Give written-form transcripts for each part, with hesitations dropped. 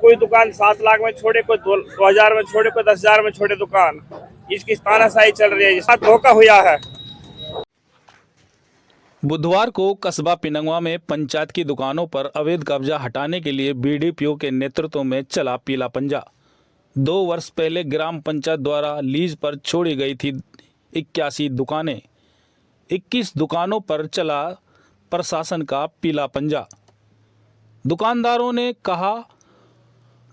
कोई दुकान 7 लाख में छोड़े, कोई 2,000 में छोड़े, कोई 10,000 में छोड़े दुकान। इसकी तानाशाही चल रही है, साथ धोखा हुआ है। बुधवार को कस्बा पिनंगवा में पंचायत की दुकानों पर अवैध कब्जा हटाने के लिए बीडीपीओ के नेतृत्व में चला पीला पंजा। 2 वर्ष पहले ग्राम पंचायत द्वारा लीज पर छोड़ी गई थी 81 दुकानें। 21 दुकानों पर चला प्रशासन का पीला पंजा। दुकानदारों ने कहा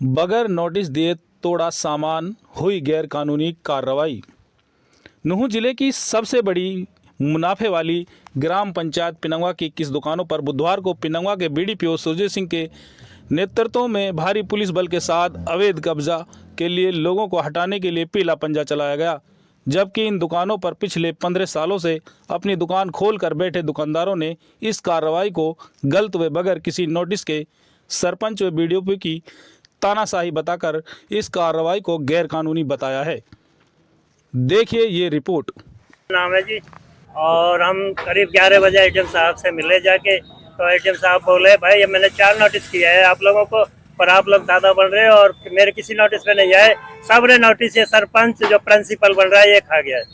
बगैर नोटिस दिए तोड़ा सामान, हुई गैर कानूनी कार्रवाई। नुहू जिले की सबसे बड़ी मुनाफे वाली ग्राम पंचायत पिनंगवा की 21 दुकानों पर बुधवार को पिनंगवा के बीडीपीओ सुरजीत सिंह के नेतृत्व में भारी पुलिस बल के साथ अवैध कब्जा के लिए लोगों को हटाने के लिए पीला पंजा चलाया गया, जबकि इन दुकानों पर पिछले 15 सालों से अपनी दुकान खोल कर बैठे दुकानदारों ने इस कार्रवाई को गलत व बगैर किसी नोटिस के सरपंच व बीडीपीओ की तानाशाही बताकर इस कार्रवाई को गैर कानूनी बताया है। देखिए ये रिपोर्ट। नाम है जी, और हम करीब 11 बजे एडीएम साहब से मिले जाके, तो एडीएम साहब बोले भाई ये मैंने 4 नोटिस किया है आप लोगों को, पर आप लोग दादा बन रहे हो और मेरे किसी नोटिस पे नहीं आए। सबने नोटिस, ये सरपंच जो प्रिंसिपल बन रहा है ये खा गया है।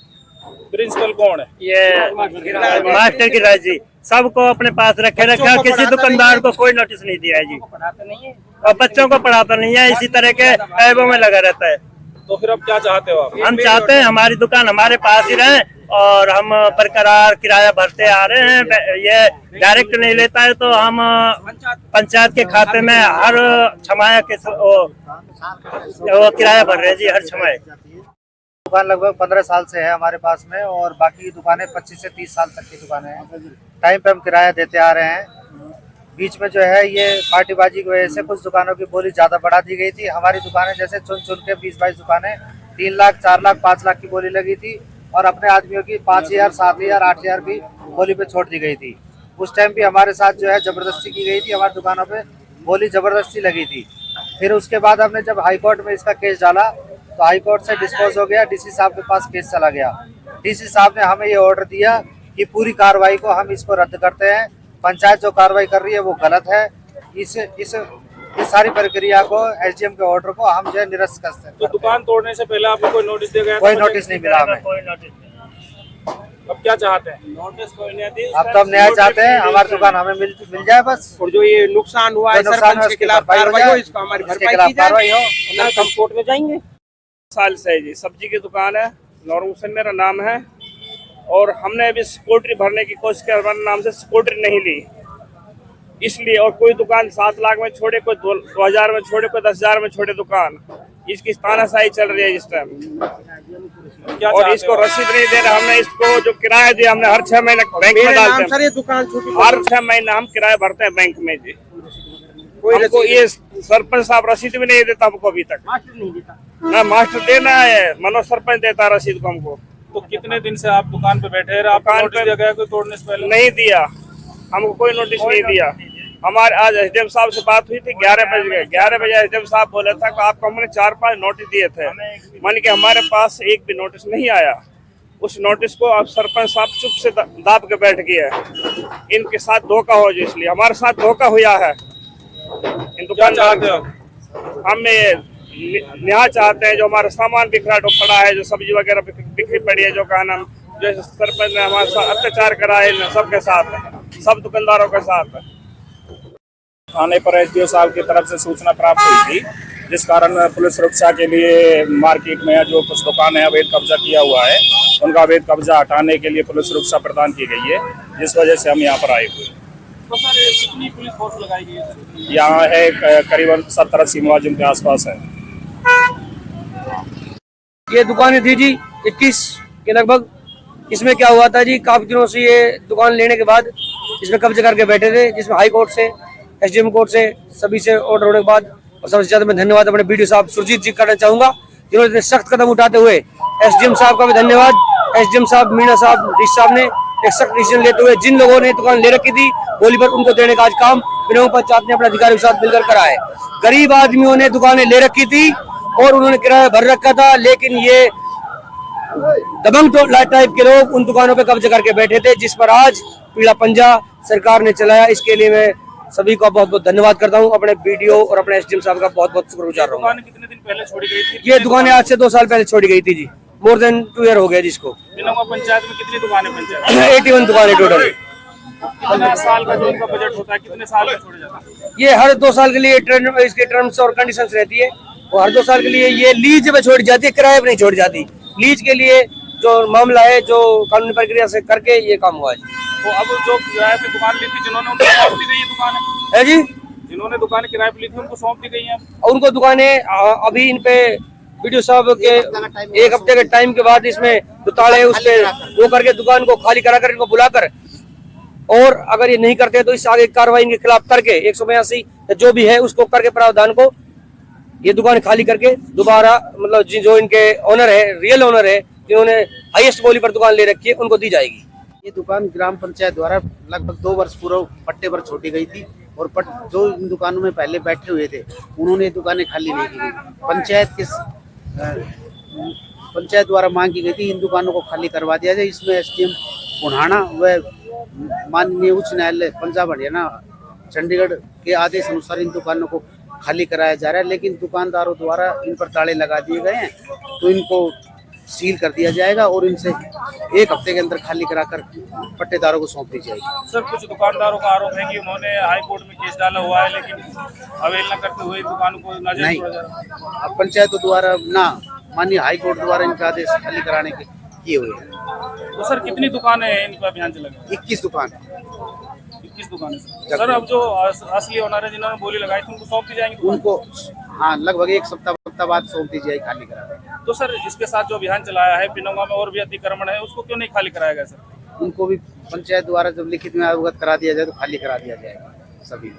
प्रिंसिपल कौन है? ये मास्टर गिरिराज जी, सबको अपने पास रखे और किसी दुकानदार को कोई नोटिस नहीं दिया है जी, और बच्चों को पढ़ाता नहीं है, इसी तरह के ऐबों में लगा रहता है। तो फिर अब क्या चाहते हो आप? हम चाहते हैं हमारी दुकान हमारे पास ही रहे और हम बरकरार किराया भरते आ रहे हैं। ये डायरेक्ट नहीं लेता है तो हम पंचायत के खाते में हर छमाया के वो किराया भर रहे हैं जी, हर छमाही। दुकान लगभग 15 साल से है हमारे पास में, और बाकी की दुकानें 25 से 30 साल तक की दुकानें हैं। टाइम पे हम किराया देते आ रहे हैं। बीच में जो है ये पार्टीबाजी की वजह से कुछ दुकानों की बोली ज़्यादा बढ़ा दी गई थी। हमारी दुकानें जैसे चुन चुन के 20-22 दुकानें 3 लाख, 4 लाख, 5 लाख की बोली लगी थी, और अपने आदमियों की 5,000, 7,000, 8,000 की बोली पे छोड़ दी गई थी। उस टाइम भी हमारे साथ जो है ज़बरदस्ती की गई थी, हमारी दुकानों पे बोली ज़बरदस्ती लगी थी। फिर उसके बाद हमने जब हाई कोर्ट में इसका केस डाला तो हाई कोर्ट से डिस्पोज हो गया, डीसी साहब के पास केस चला गया। डीसी साहब ने हमें ये ऑर्डर दिया कि पूरी कार्रवाई को हम इसको रद्द करते हैं, पंचायत जो कार्रवाई कर रही है वो गलत है। इस सारी प्रक्रिया को, एसडीएम के ऑर्डर को हम जो है निरस्त करते हैं। तो दुकान तोड़ने से पहले आपको कोई नोटिस दिया गया? कोई नोटिस नहीं मिला हमें। कोई नोटिस नहीं। अब क्या चाहते हैं? नोटिस कोई नहीं दी। अब तो हम न्याय चाहते हैं, हमारी दुकान हमें मिल जाए बस। और जो ये नुकसान हुआ है सरपंच के खिलाफ कार्रवाई हो, इसको हमारी भरपाई की जाए, हम कोर्ट में जाएंगे। साल से जी सब्जी की दुकान है, नूर हुसैन मेरा नाम है, और हमने अभी सिक्योरिटी भरने की कोशिश की, हमारे नाम से सिक्योरिटी नहीं ली इसलिए। और कोई दुकान 7 लाख में छोड़े, कोई 2,000 में छोड़े, कोई 10,000 में छोड़े दुकान। इसकी तानाशाही चल रही है इस टाइम, और इसको रसीद नहीं दे रहे। हमने इसको जो किराया दिया, हमने हर 6 महीने बैंक में डालते हैं, दुकान हर 6 महीने हम किराया भरते हैं बैंक में जी। हमको ये सरपंच साहब रसीद भी नहीं देता हमको अभी तक। मास्टर नहीं देता ना, मास्टर देना है, मनोज सरपंच देता है रसीद को हमको। तो कितने दिन से आप दुकान पे बैठे हैं? आपको नोटिस दिया गया कोई तोड़ने से पहले? नहीं दिया, हमको कोई नोटिस नहीं दिया। हमारे आज एसडीएम साहब से बात हुई थी 11 बजे। 11 बजे एसडीएम साहब बोले था कि आपको हमने 4-5 नोटिस दिए थे, मान के हमारे पास एक भी नोटिस नहीं आया। उस नोटिस को अब सरपंच साहब चुप से दाब के बैठ गए हैं। इनके साथ धोखा हो जो, इसलिए हमारे साथ धोखा हुआ है। इन दुकानदार हम न्याय चाहते हैं। जो हमारा सामान बिखरा पड़ा है, जो सब्जी वगैरह बिखरी पड़ी है, जो का नाम जो सरपंच ने हमारे साथ अत्याचार करा है, सबके साथ, सब दुकानदारों के साथ। थाने पर एसडीओ साहब की तरफ से सूचना प्राप्त हुई थी, जिस कारण पुलिस सुरक्षा के लिए मार्केट में जो कुछ दुकानें अवैध कब्जा किया हुआ है, उनका अवैध कब्जा हटाने के लिए पुलिस सुरक्षा प्रदान की गई है, जिस वजह से हम यहाँ पर आए हुए। तो सर कितनी पुलिस फोर्स लगाई गई है? यहाँ है करीबन 70-80 मुलाजिम के आसपास है। ये दुकानें थी जी 21 के लगभग। इसमें क्या हुआ था जी, काफी दिनों से ये दुकान लेने के बाद इसमें कब्जे करके बैठे थे, जिसमें हाई कोर्ट से, एसडीएम कोर्ट से, सभी से ऑर्डर होने के बाद, और सबसे ज्यादा मैं धन्यवाद अपने बीडीओ साहब सुरजीत जी करना चाहूंगा, जिन्होंने सख्त कदम उठाते हुए। एसडीएम साहब का भी धन्यवाद, एसडीएम साहब, मीणा साहब, डीसी साहब ने एक सख्त डिसीजन लेते हुए जिन लोगों ने दुकान ले रखी थी बोली पर, उनको देने का आज काम पिनंगवा पंचायत ने अपने अधिकारियों के साथ मिलकर करा है। गरीब आदमियों ने दुकानें ले रखी थी और उन्होंने किराया भर रखा था, लेकिन ये दबंग टाइप के लोग उन दुकानों पे कब्जे करके बैठे थे, जिस पर आज पीला पंजा सरकार ने चलाया। इसके लिए मैं सभी का बहुत बहुत धन्यवाद करता हूँ। अपने बीडीओ और अपने एसडीएम साहब का बहुत बहुत शुक्रगुजार रहूंगा। दुकान कितने दिन पहले छोड़ी गई थी? ये दुकानें आज से 2 साल पहले छोड़ी गई थी जी। मोर देन 2 ईयर हो गया जिसको। पिनंगवा पंचायत में कितनी दुकानें पंचायत? 81 दुकानें टोटल। कितना साल का जो इनका बजट होता है, कितने साल में छोड़ा जाता है? ये हर 2 साल के लिए इसके टर्म्स और कंडीशंस रहती है और हर 2 साल के लिए ये लीज पे छोड़ी जाती है, किराए पे नहीं छोड़ी जाती। लीज के लिए जो मामला है, जो कानूनी प्रक्रिया से करके ये काम हुआ है। तो अब जो किराए पे दुकान ली थी, जिन्होंने उनको सौंप दी गई है दुकान है जी, जिन्होंने दुकान किराए पे ली थी उनको सौंप दी गई है। और उनको दुकानें अभी इन पे वीडियो साहब के 1 हफ्ते के टाइम के बाद इसमें जो ताले उसके वो करके दुकान को खाली करा कर इनको बुलाकर, और अगर ये नहीं करते तो इस आगे कार्रवाई इनके खिलाफ करके 182 जो भी है उसको करके प्रावधान को ये दुकान खाली करके दोबारा मतलब जो इनके ओनर है, रियल ओनर है, जिन्होंने हाईएस्ट बोली पर दुकान ले रखी है, उनको दी जाएगी। ये दुकान ग्राम पंचायत द्वारा लगभग 2 वर्ष पूर्व पट्टे पर छोड़ी गई थी और जो इन दुकानों में पहले बैठे हुए थे उन्होंने ये दुकानें खाली नहीं की। पंचायत द्वारा मांग की गई थी इन दुकानों को खाली करवा दिया जाए। इसमें एसडीएम पुनाना व माननीय उच्च न्यायालय पंजाब हरियाणा चंडीगढ़ के आदेश अनुसार इन दुकानों को खाली कराया जा रहा है, लेकिन दुकानदारों द्वारा इन पर ताले लगा दिए गए हैं, तो इनको सील कर दिया जाएगा और इनसे 1 हफ्ते के अंदर खाली कराकर पट्टेदारों को सौंप दी जाएगी। सर, कुछ दुकानदारों का आरोप है कि उन्होंने हाई कोर्ट में केस डाला हुआ है, लेकिन अवहेलना करते हुए दुकान को नाजायज नहीं, छोड़ा जा रहा है। अब पंचायतों द्वारा ना माननीय हाई कोर्ट द्वारा इनका आदेश खाली कराने के किए हुए हैं। तो सर, कितनी दुकानें हैं इनका अभियान चलेगा? 21 दुकान 21 दुकानें। सर, अब जो असली ओनर है जिन्होंने बोली लगाई थी उनको सौंप दी जाएंगी? उनको हाँ लगभग 1 सप्ताह बाद सौंप दी जाएगी खाली करा। तो सर, इसके साथ जो अभियान चलाया है पिनंगवा में और भी अतिक्रमण है, उसको क्यों नहीं खाली कराया गया सर? उनको भी पंचायत द्वारा जब लिखित में अवगत करा दिया जाए तो खाली करा दिया जाएगा सभी।